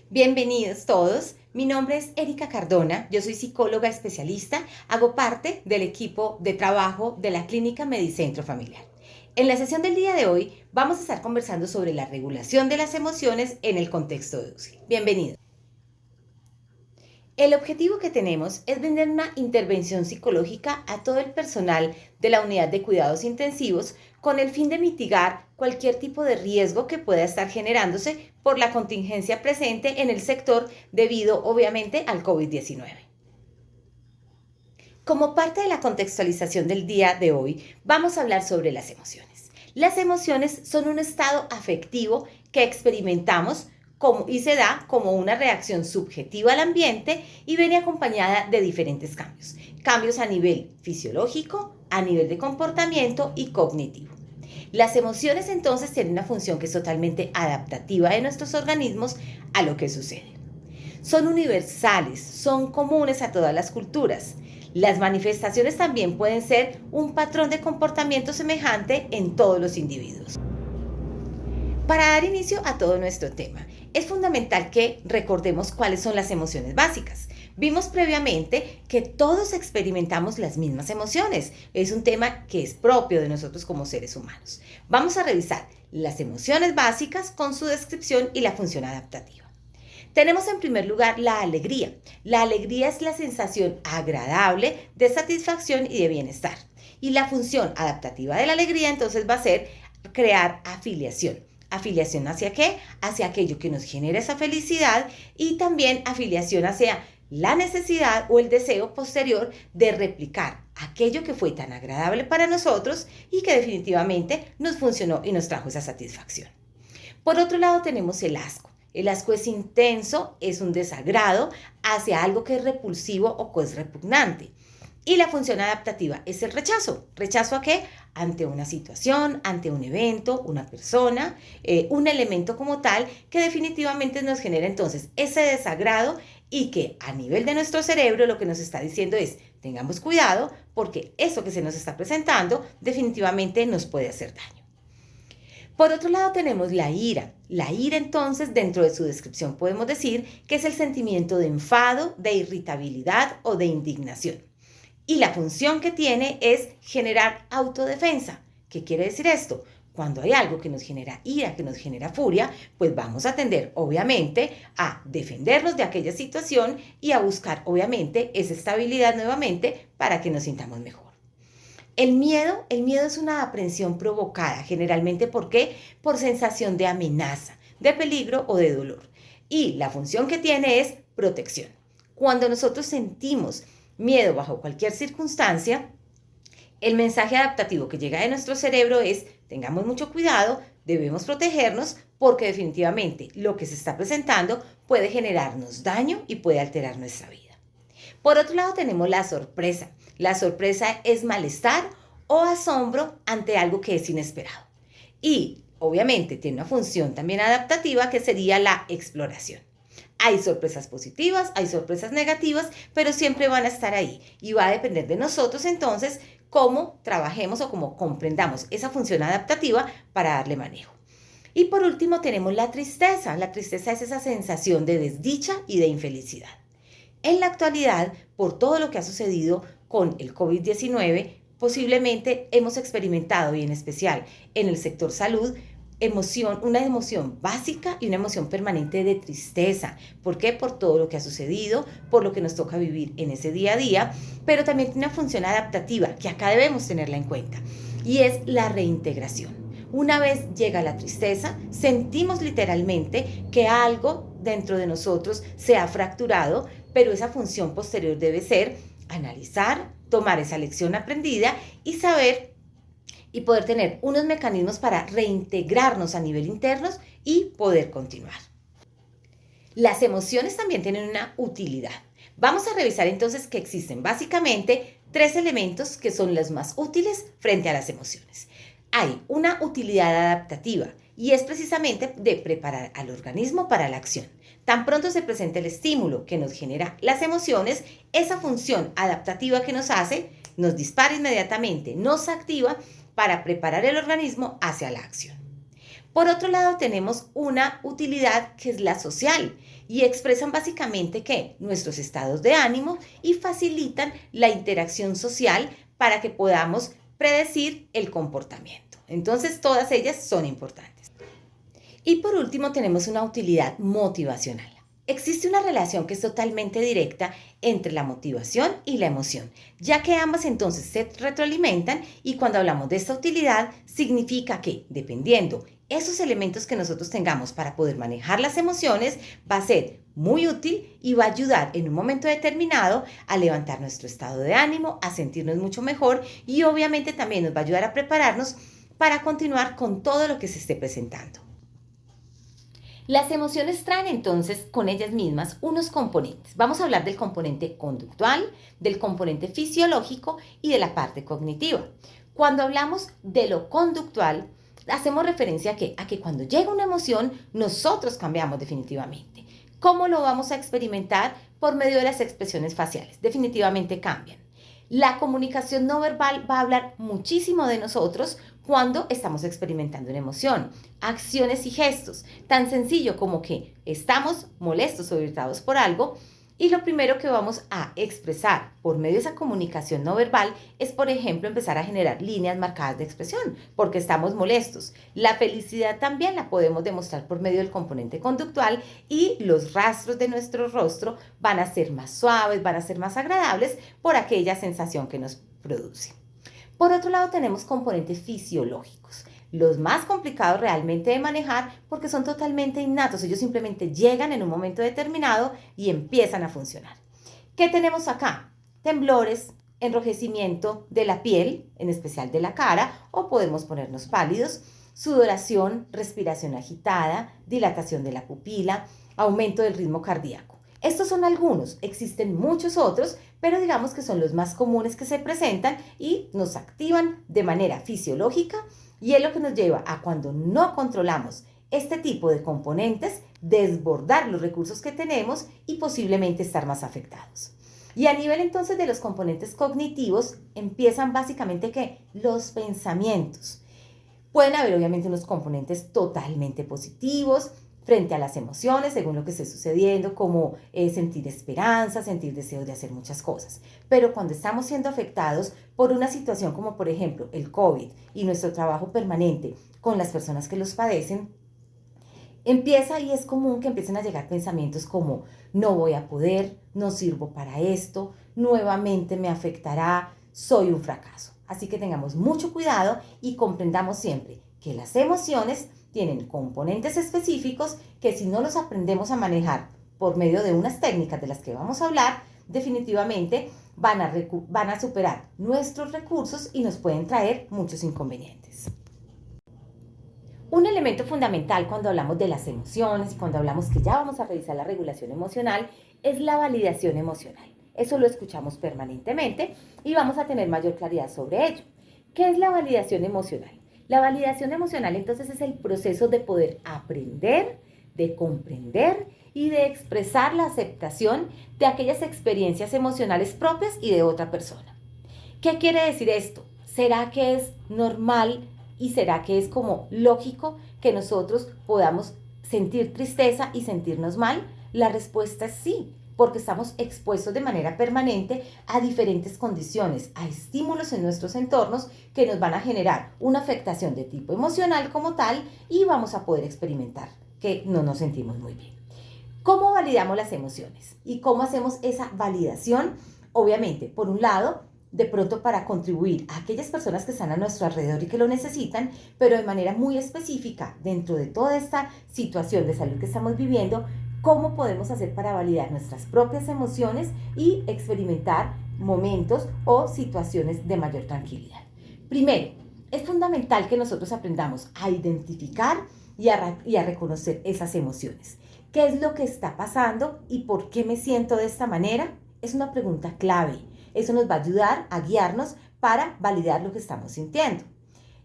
Bienvenidos todos. Mi nombre es Erika Cardona, yo soy psicóloga especialista, hago parte del equipo de trabajo de la Clínica Medicentro Familiar. En la sesión del día de hoy vamos a estar conversando sobre la regulación de las emociones en el contexto de UCI. Bienvenidos. El objetivo que tenemos es brindar una intervención psicológica a todo el personal de la unidad de cuidados intensivos con el fin de mitigar cualquier tipo de riesgo que pueda estar generándose por la contingencia presente en el sector debido obviamente al COVID-19. Como parte de la contextualización del día de hoy, vamos a hablar sobre las emociones. Las emociones son un estado afectivo que experimentamos y se da como una reacción subjetiva al ambiente y viene acompañada de diferentes cambios. Cambios a nivel fisiológico, a nivel de comportamiento y cognitivo. Las emociones entonces tienen una función que es totalmente adaptativa de nuestros organismos a lo que sucede. Son universales, son comunes a todas las culturas. Las manifestaciones también pueden ser un patrón de comportamiento semejante en todos los individuos. Para dar inicio a todo nuestro tema, es fundamental que recordemos cuáles son las emociones básicas. Vimos previamente que todos experimentamos las mismas emociones. Es un tema que es propio de nosotros como seres humanos. Vamos a revisar las emociones básicas con su descripción y la función adaptativa. Tenemos en primer lugar la alegría. La alegría es la sensación agradable de satisfacción y de bienestar. Y la función adaptativa de la alegría entonces va a ser crear afiliación. ¿Afiliación hacia qué? Hacia aquello que nos genera esa felicidad y también afiliación hacia la necesidad o el deseo posterior de replicar aquello que fue tan agradable para nosotros y que definitivamente nos funcionó y nos trajo esa satisfacción. Por otro lado tenemos el asco. El asco es intenso, es un desagrado hacia algo que es repulsivo o que es repugnante. Y la función adaptativa es el rechazo. ¿Rechazo a qué? Ante una situación, ante un evento, una persona, un elemento como tal que definitivamente nos genera entonces ese desagrado y que a nivel de nuestro cerebro lo que nos está diciendo es tengamos cuidado porque eso que se nos está presentando definitivamente nos puede hacer daño. Por otro lado tenemos la ira. La ira entonces dentro de su descripción podemos decir que es el sentimiento de enfado, de irritabilidad o de indignación. Y la función que tiene es generar autodefensa. ¿Qué quiere decir esto? Cuando hay algo que nos genera ira, que nos genera furia, pues vamos a tender obviamente a defendernos de aquella situación y a buscar obviamente esa estabilidad nuevamente para que nos sintamos mejor. El miedo es una aprensión provocada, generalmente ¿por qué? Por sensación de amenaza, de peligro o de dolor. Y la función que tiene es protección. Cuando nosotros sentimos miedo bajo cualquier circunstancia, el mensaje adaptativo que llega de nuestro cerebro es tengamos mucho cuidado, debemos protegernos porque definitivamente lo que se está presentando puede generarnos daño y puede alterar nuestra vida. Por otro lado tenemos la sorpresa. La sorpresa es malestar o asombro ante algo que es inesperado. Y obviamente tiene una función también adaptativa que sería la exploración. Hay sorpresas positivas, hay sorpresas negativas, pero siempre van a estar ahí y va a depender de nosotros entonces cómo trabajemos o cómo comprendamos esa función adaptativa para darle manejo. Y por último tenemos la tristeza. La tristeza es esa sensación de desdicha y de infelicidad. En la actualidad, por todo lo que ha sucedido con el COVID-19, posiblemente hemos experimentado, y en especial en el sector salud, una emoción básica y una emoción permanente de tristeza. ¿Por qué? Por todo lo que ha sucedido, por lo que nos toca vivir en ese día a día, pero también tiene una función adaptativa que acá debemos tenerla en cuenta y es la reintegración. Una vez llega la tristeza, sentimos literalmente que algo dentro de nosotros se ha fracturado, pero esa función posterior debe ser analizar, tomar esa lección aprendida y saber y poder tener unos mecanismos para reintegrarnos a nivel interno y poder continuar. Las emociones también tienen una utilidad. Vamos a revisar entonces que existen básicamente 3 elementos que son los más útiles frente a las emociones. Hay una utilidad adaptativa y es precisamente de preparar al organismo para la acción. Tan pronto se presenta el estímulo que nos genera las emociones, esa función adaptativa que nos hace, nos dispara inmediatamente, nos activa para preparar el organismo hacia la acción. Por otro lado, tenemos una utilidad que es la social, y expresan básicamente ¿qué? Nuestros estados de ánimo y facilitan la interacción social para que podamos predecir el comportamiento. Entonces, todas ellas son importantes. Y por último, tenemos una utilidad motivacional. Existe una relación que es totalmente directa entre la motivación y la emoción, ya que ambas entonces se retroalimentan y cuando hablamos de esta utilidad significa que dependiendo esos elementos que nosotros tengamos para poder manejar las emociones va a ser muy útil y va a ayudar en un momento determinado a levantar nuestro estado de ánimo, a sentirnos mucho mejor y obviamente también nos va a ayudar a prepararnos para continuar con todo lo que se esté presentando. Las emociones traen entonces con ellas mismas unos componentes. Vamos a hablar del componente conductual, del componente fisiológico y de la parte cognitiva. Cuando hablamos de lo conductual, hacemos referencia a que cuando llega una emoción, nosotros cambiamos definitivamente. ¿Cómo lo vamos a experimentar? Por medio de las expresiones faciales. Definitivamente cambian. La comunicación no verbal va a hablar muchísimo de nosotros cuando estamos experimentando una emoción. Acciones y gestos, tan sencillo como que estamos molestos o irritados por algo y lo primero que vamos a expresar por medio de esa comunicación no verbal es, por ejemplo, empezar a generar líneas marcadas de expresión porque estamos molestos. La felicidad también la podemos demostrar por medio del componente conductual y los rastros de nuestro rostro van a ser más suaves, van a ser más agradables por aquella sensación que nos produce. Por otro lado, tenemos componentes fisiológicos, los más complicados realmente de manejar porque son totalmente innatos. Ellos simplemente llegan en un momento determinado y empiezan a funcionar. ¿Qué tenemos acá? Temblores, enrojecimiento de la piel, en especial de la cara, o podemos ponernos pálidos, sudoración, respiración agitada, dilatación de la pupila, aumento del ritmo cardíaco. Estos son algunos, existen muchos otros, pero digamos que son los más comunes que se presentan y nos activan de manera fisiológica y es lo que nos lleva a cuando no controlamos este tipo de componentes, desbordar los recursos que tenemos y posiblemente estar más afectados. Y a nivel entonces de los componentes cognitivos empiezan básicamente que los pensamientos. Pueden haber obviamente unos componentes totalmente positivos, frente a las emociones, según lo que esté sucediendo, como sentir esperanza, sentir deseo de hacer muchas cosas. Pero cuando estamos siendo afectados por una situación como por ejemplo el COVID y nuestro trabajo permanente con las personas que los padecen, empieza y es común que empiecen a llegar pensamientos como no voy a poder, no sirvo para esto, nuevamente me afectará, soy un fracaso. Así que tengamos mucho cuidado y comprendamos siempre que las emociones tienen componentes específicos que si no los aprendemos a manejar por medio de unas técnicas de las que vamos a hablar, definitivamente van a superar nuestros recursos y nos pueden traer muchos inconvenientes. Un elemento fundamental cuando hablamos de las emociones y cuando hablamos que ya vamos a revisar la regulación emocional es la validación emocional. Eso lo escuchamos permanentemente y vamos a tener mayor claridad sobre ello. ¿Qué es la validación emocional? La validación emocional entonces es el proceso de poder aprender, de comprender y de expresar la aceptación de aquellas experiencias emocionales propias y de otra persona. ¿Qué quiere decir esto? ¿Será que es normal y será que es como lógico que nosotros podamos sentir tristeza y sentirnos mal? La respuesta es sí, porque estamos expuestos de manera permanente a diferentes condiciones, a estímulos en nuestros entornos que nos van a generar una afectación de tipo emocional como tal y vamos a poder experimentar que no nos sentimos muy bien. ¿Cómo validamos las emociones? ¿Y cómo hacemos esa validación? Obviamente, por un lado, de pronto para contribuir a aquellas personas que están a nuestro alrededor y que lo necesitan, pero de manera muy específica dentro de toda esta situación de salud que estamos viviendo, cómo podemos hacer para validar nuestras propias emociones y experimentar momentos o situaciones de mayor tranquilidad. Primero, es fundamental que nosotros aprendamos a identificar y a reconocer esas emociones. ¿Qué es lo que está pasando y por qué me siento de esta manera? Es una pregunta clave. Eso nos va a ayudar a guiarnos para validar lo que estamos sintiendo.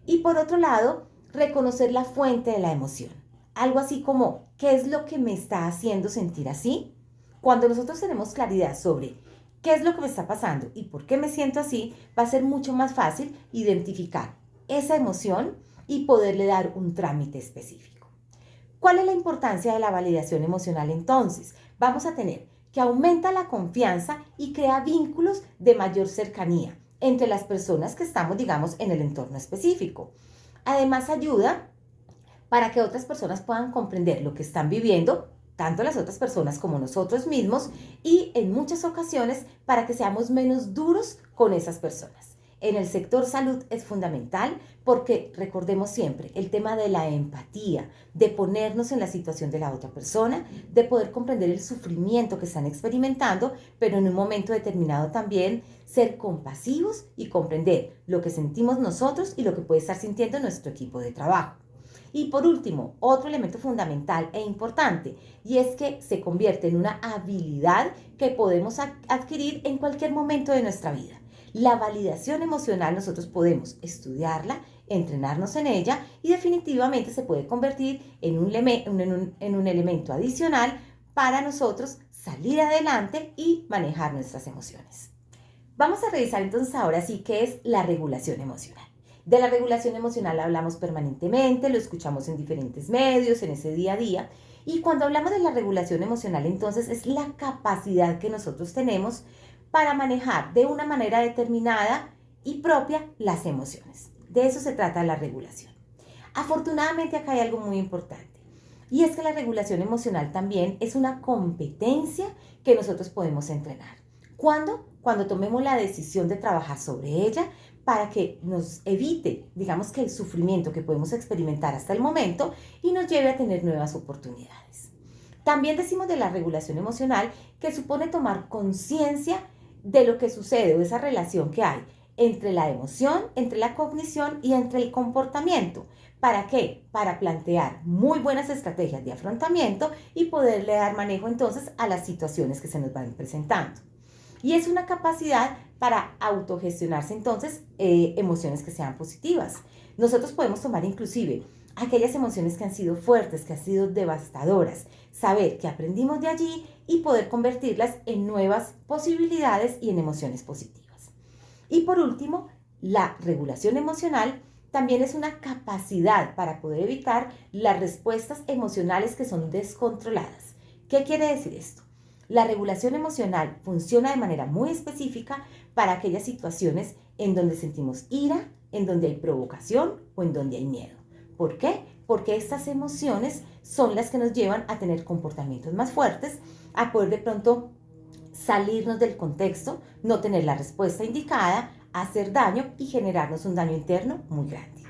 Y por otro lado, reconocer la fuente de la emoción. Algo así como, ¿qué es lo que me está haciendo sentir así? Cuando nosotros tenemos claridad sobre qué es lo que me está pasando y por qué me siento así, va a ser mucho más fácil identificar esa emoción y poderle dar un trámite específico. ¿Cuál es la importancia de la validación emocional entonces? Vamos a tener que aumenta la confianza y crea vínculos de mayor cercanía entre las personas que estamos, digamos, en el entorno específico. Además, ayuda para que otras personas puedan comprender lo que están viviendo, tanto las otras personas como nosotros mismos, y en muchas ocasiones para que seamos menos duros con esas personas. En el sector salud es fundamental porque recordemos siempre el tema de la empatía, de ponernos en la situación de la otra persona, de poder comprender el sufrimiento que están experimentando, pero en un momento determinado también ser compasivos y comprender lo que sentimos nosotros y lo que puede estar sintiendo nuestro equipo de trabajo. Y por último, otro elemento fundamental e importante, y es que se convierte en una habilidad que podemos adquirir en cualquier momento de nuestra vida. La validación emocional nosotros podemos estudiarla, entrenarnos en ella y definitivamente se puede convertir en un elemento adicional para nosotros salir adelante y manejar nuestras emociones. Vamos a revisar entonces ahora sí qué es la regulación emocional. De la regulación emocional hablamos permanentemente, lo escuchamos en diferentes medios, en ese día a día. Y cuando hablamos de la regulación emocional, entonces es la capacidad que nosotros tenemos para manejar de una manera determinada y propia las emociones. De eso se trata la regulación. Afortunadamente acá hay algo muy importante y es que la regulación emocional también es una competencia que nosotros podemos entrenar. ¿Cuándo? Cuando tomemos la decisión de trabajar sobre ella para que nos evite, digamos que el sufrimiento que podemos experimentar hasta el momento y nos lleve a tener nuevas oportunidades. También decimos de la regulación emocional que supone tomar conciencia de lo que sucede o esa relación que hay entre la emoción, entre la cognición y entre el comportamiento. ¿Para qué? Para plantear muy buenas estrategias de afrontamiento y poderle dar manejo entonces a las situaciones que se nos van presentando. Y es una capacidad para autogestionarse entonces emociones que sean positivas. Nosotros podemos tomar inclusive aquellas emociones que han sido fuertes, que han sido devastadoras, saber que aprendimos de allí y poder convertirlas en nuevas posibilidades y en emociones positivas. Y por último, la regulación emocional también es una capacidad para poder evitar las respuestas emocionales que son descontroladas. ¿Qué quiere decir esto? La regulación emocional funciona de manera muy específica para aquellas situaciones en donde sentimos ira, en donde hay provocación o en donde hay miedo. ¿Por qué? Porque estas emociones son las que nos llevan a tener comportamientos más fuertes, a poder de pronto salirnos del contexto, no tener la respuesta indicada, hacer daño y generarnos un daño interno muy grande.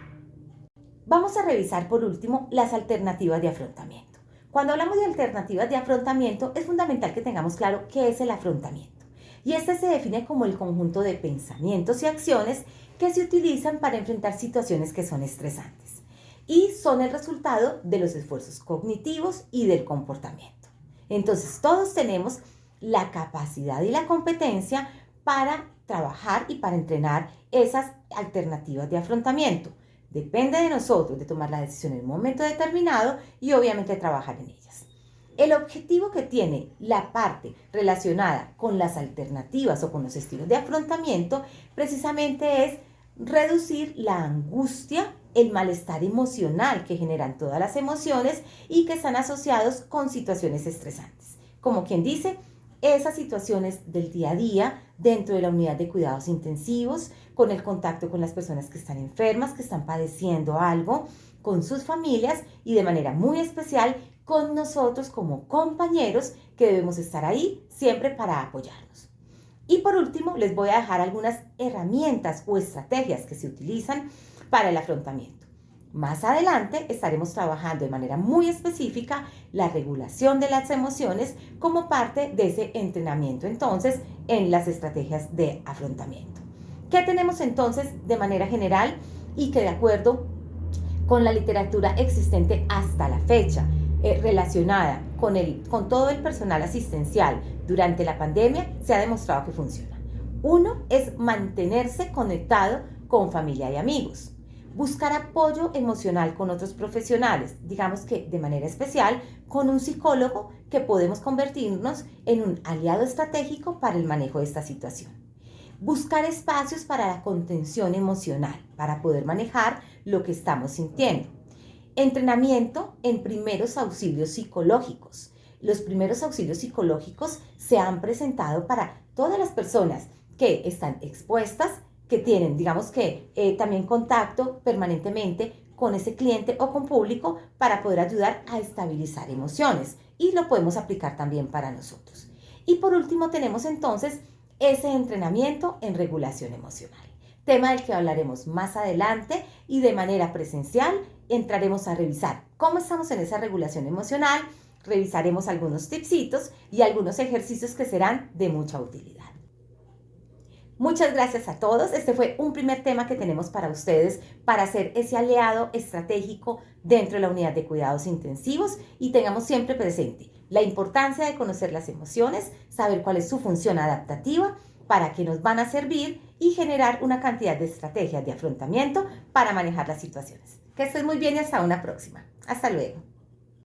Vamos a revisar por último las alternativas de afrontamiento. Cuando hablamos de alternativas de afrontamiento, es fundamental que tengamos claro qué es el afrontamiento. Y este se define como el conjunto de pensamientos y acciones que se utilizan para enfrentar situaciones que son estresantes y son el resultado de los esfuerzos cognitivos y del comportamiento. Entonces, todos tenemos la capacidad y la competencia para trabajar y para entrenar esas alternativas de afrontamiento. Depende de nosotros de tomar la decisión en un momento determinado y obviamente trabajar en ellas. El objetivo que tiene la parte relacionada con las alternativas o con los estilos de afrontamiento precisamente es reducir la angustia, el malestar emocional que generan todas las emociones y que están asociados con situaciones estresantes. Como quien dice, esas situaciones del día a día dentro de la unidad de cuidados intensivos, con el contacto con las personas que están enfermas, que están padeciendo algo, con sus familias y de manera muy especial con nosotros como compañeros que debemos estar ahí siempre para apoyarnos. Y por último, les voy a dejar algunas herramientas o estrategias que se utilizan para el afrontamiento. Más adelante estaremos trabajando de manera muy específica la regulación de las emociones como parte de ese entrenamiento entonces en las estrategias de afrontamiento. ¿Qué tenemos entonces de manera general y que de acuerdo con la literatura existente hasta la fecha relacionada con todo el personal asistencial durante la pandemia se ha demostrado que funciona? Uno es mantenerse conectado con familia y amigos. Buscar apoyo emocional con otros profesionales, digamos que de manera especial con un psicólogo que podemos convertirnos en un aliado estratégico para el manejo de esta situación. Buscar espacios para la contención emocional, para poder manejar lo que estamos sintiendo. Entrenamiento en primeros auxilios psicológicos. Los primeros auxilios psicológicos se han presentado para todas las personas que están expuestas, que tienen, digamos que, también contacto permanentemente con ese cliente o con público para poder ayudar a estabilizar emociones. Y lo podemos aplicar también para nosotros. Y por último tenemos entonces ese entrenamiento en regulación emocional, tema del que hablaremos más adelante y de manera presencial entraremos a revisar cómo estamos en esa regulación emocional, revisaremos algunos tipsitos y algunos ejercicios que serán de mucha utilidad. Muchas gracias a todos. Este fue un primer tema que tenemos para ustedes para ser ese aliado estratégico dentro de la unidad de cuidados intensivos y tengamos siempre presente la importancia de conocer las emociones, saber cuál es su función adaptativa, para qué nos van a servir y generar una cantidad de estrategias de afrontamiento para manejar las situaciones. Que estés muy bien y hasta una próxima. Hasta luego.